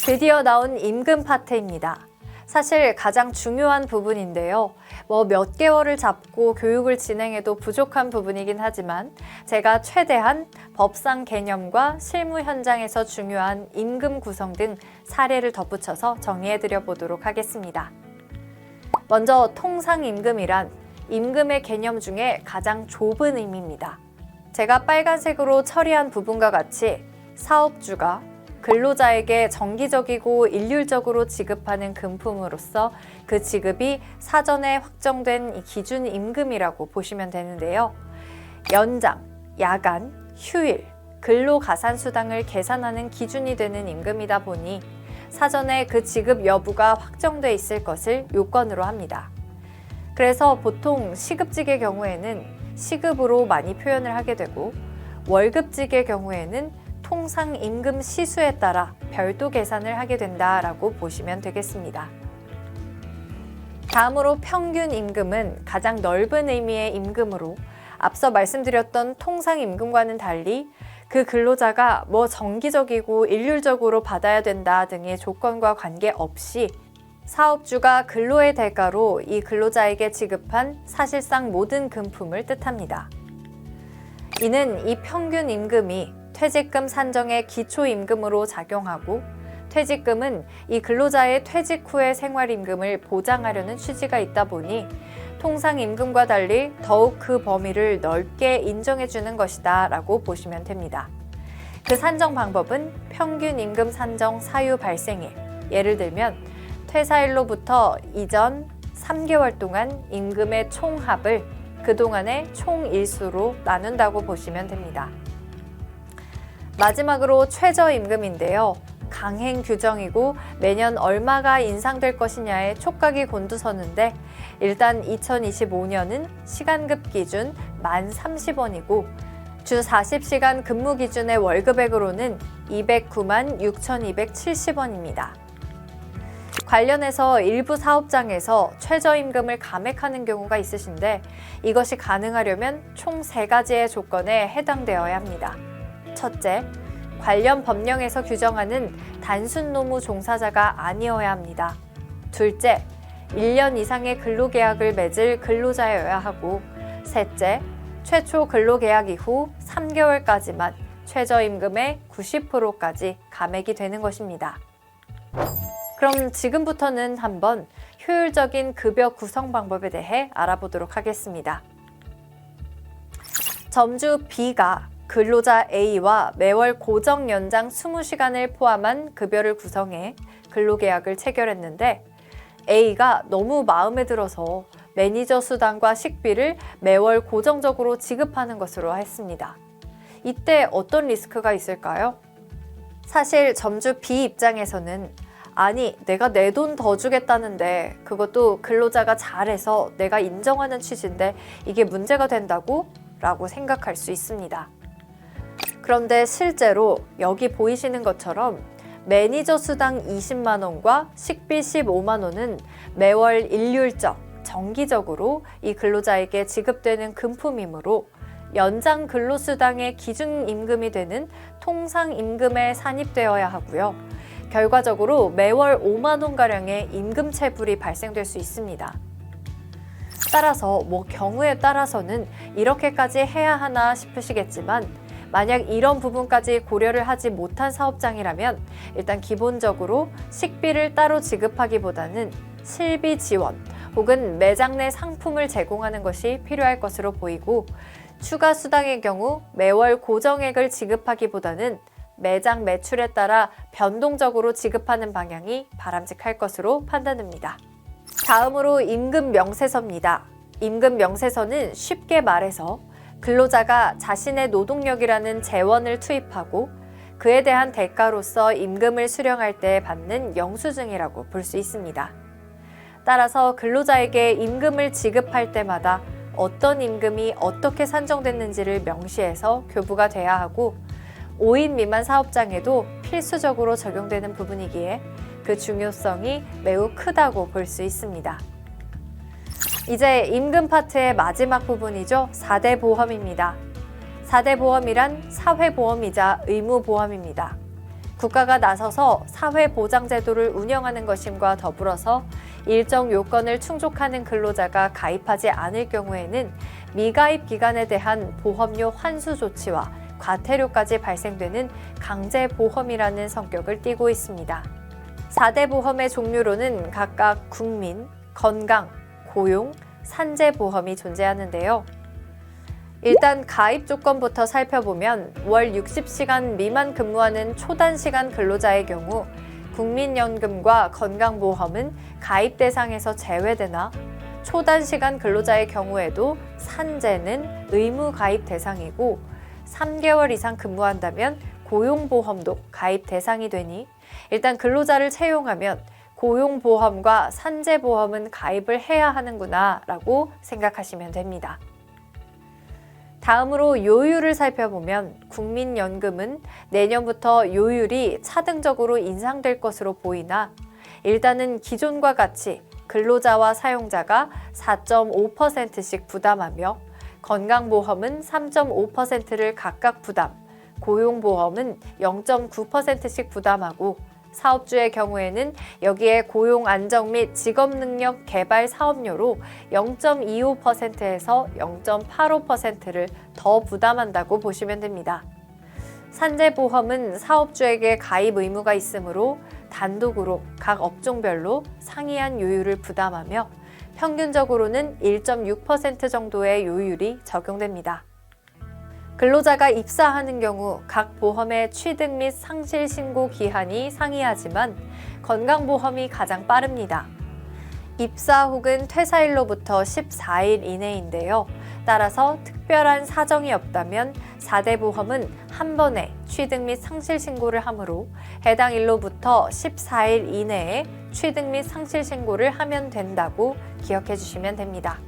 드디어 나온 임금 파트입니다. 사실 가장 중요한 부분인데요. 몇 개월을 잡고 교육을 진행해도 부족한 부분이긴 하지만 제가 최대한 법상 개념과 실무 현장에서 중요한 임금 구성 등 사례를 덧붙여서 정리해드려 보도록 하겠습니다. 먼저 통상임금이란 임금의 개념 중에 가장 좁은 의미입니다. 제가 빨간색으로 처리한 부분과 같이 사업주가 근로자에게 정기적이고 일률적으로 지급하는 금품으로서 그 지급이 사전에 확정된 이 기준 임금이라고 보시면 되는데요. 연장, 야간, 휴일, 근로가산수당을 계산하는 기준이 되는 임금이다 보니 사전에 그 지급 여부가 확정돼 있을 것을 요건으로 합니다. 그래서 보통 시급직의 경우에는 시급으로 많이 표현을 하게 되고 월급직의 경우에는 통상 임금 시수에 따라 별도 계산을 하게 된다라고 보시면 되겠습니다. 다음으로 평균 임금은 가장 넓은 의미의 임금으로 앞서 말씀드렸던 통상 임금과는 달리 그 근로자가 정기적이고 일률적으로 받아야 된다 등의 조건과 관계없이 사업주가 근로의 대가로 이 근로자에게 지급한 사실상 모든 금품을 뜻합니다. 이는 이 평균 임금이 퇴직금 산정의 기초임금으로 작용하고 퇴직금은 이 근로자의 퇴직 후의 생활임금을 보장하려는 취지가 있다 보니 통상임금과 달리 더욱 그 범위를 넓게 인정해주는 것이다 라고 보시면 됩니다. 그 산정 방법은 평균임금 산정 사유 발생일, 예를 들면 퇴사일로부터 이전 3개월 동안 임금의 총합을 그동안의 총일수로 나눈다고 보시면 됩니다. 마지막으로 최저임금인데요. 강행 규정이고 매년 얼마가 인상될 것이냐에 촉각이 곤두서는데 일단 2025년은 시간급 기준 1030원이고 주 40시간 근무 기준의 월급액으로는 209만 6,270원입니다. 관련해서 일부 사업장에서 최저임금을 감액하는 경우가 있으신데 이것이 가능하려면 총 3가지의 조건에 해당되어야 합니다. 첫째, 관련 법령에서 규정하는 단순 노무 종사자가 아니어야 합니다. 둘째, 1년 이상의 근로계약을 맺을 근로자여야 하고 셋째, 최초 근로계약 이후 3개월까지만 최저임금의 90%까지 감액이 되는 것입니다. 그럼 지금부터는 한번 효율적인 급여 구성 방법에 대해 알아보도록 하겠습니다. 점주 B가 근로자 A와 매월 고정 연장 20시간을 포함한 급여를 구성해 근로계약을 체결했는데 A가 너무 마음에 들어서 매니저 수당과 식비를 매월 고정적으로 지급하는 것으로 했습니다. 이때 어떤 리스크가 있을까요? 사실 점주 B 입장에서는 아니, 내가 내 돈 더 주겠다는데 그것도 근로자가 잘해서 내가 인정하는 취지인데 이게 문제가 된다고? 라고 생각할 수 있습니다. 그런데 실제로 여기 보이시는 것처럼 매니저 수당 20만 원과 식비 15만 원은 매월 일률적, 정기적으로 이 근로자에게 지급되는 금품이므로 연장 근로수당의 기준 임금이 되는 통상임금에 산입되어야 하고요. 결과적으로 매월 5만 원가량의 임금 체불이 발생될 수 있습니다. 따라서 경우에 따라서는 이렇게까지 해야 하나 싶으시겠지만 만약 이런 부분까지 고려를 하지 못한 사업장이라면 일단 기본적으로 식비를 따로 지급하기보다는 실비 지원 혹은 매장 내 상품을 제공하는 것이 필요할 것으로 보이고 추가 수당의 경우 매월 고정액을 지급하기보다는 매장 매출에 따라 변동적으로 지급하는 방향이 바람직할 것으로 판단됩니다. 다음으로 임금 명세서입니다. 임금 명세서는 쉽게 말해서 근로자가 자신의 노동력이라는 재원을 투입하고 그에 대한 대가로서 임금을 수령할 때 받는 영수증이라고 볼 수 있습니다. 따라서 근로자에게 임금을 지급할 때마다 어떤 임금이 어떻게 산정됐는지를 명시해서 교부가 돼야 하고 5인 미만 사업장에도 필수적으로 적용되는 부분이기에 그 중요성이 매우 크다고 볼 수 있습니다. 이제 임금 파트의 마지막 부분이죠. 4대 보험입니다. 4대 보험이란 사회보험이자 의무보험입니다. 국가가 나서서 사회보장제도를 운영하는 것임과 더불어서 일정 요건을 충족하는 근로자가 가입하지 않을 경우에는 미가입 기간에 대한 보험료 환수 조치와 과태료까지 발생되는 강제보험이라는 성격을 띠고 있습니다. 4대 보험의 종류로는 각각 국민, 건강, 고용, 산재보험이 존재하는데요. 일단 가입 조건부터 살펴보면 월 60시간 미만 근무하는 초단시간 근로자의 경우 국민연금과 건강보험은 가입 대상에서 제외되나 초단시간 근로자의 경우에도 산재는 의무 가입 대상이고 3개월 이상 근무한다면 고용보험도 가입 대상이 되니 일단 근로자를 채용하면 고용보험과 산재보험은 가입을 해야 하는구나 라고 생각하시면 됩니다. 다음으로 요율을 살펴보면 국민연금은 내년부터 요율이 차등적으로 인상될 것으로 보이나 일단은 기존과 같이 근로자와 사용자가 4.5%씩 부담하며 건강보험은 3.5%를 각각 부담, 고용보험은 0.9%씩 부담하고 사업주의 경우에는 여기에 고용 안정 및 직업능력 개발 사업료로 0.25%에서 0.85%를 더 부담한다고 보시면 됩니다. 산재보험은 사업주에게 가입 의무가 있으므로 단독으로 각 업종별로 상이한 요율을 부담하며 평균적으로는 1.6% 정도의 요율이 적용됩니다. 근로자가 입사하는 경우 각 보험의 취득 및 상실 신고 기한이 상이하지만 건강보험이 가장 빠릅니다. 입사 혹은 퇴사일로부터 14일 이내인데요. 따라서 특별한 사정이 없다면 4대 보험은 한 번에 취득 및 상실 신고를 하므로 해당 일로부터 14일 이내에 취득 및 상실 신고를 하면 된다고 기억해 주시면 됩니다.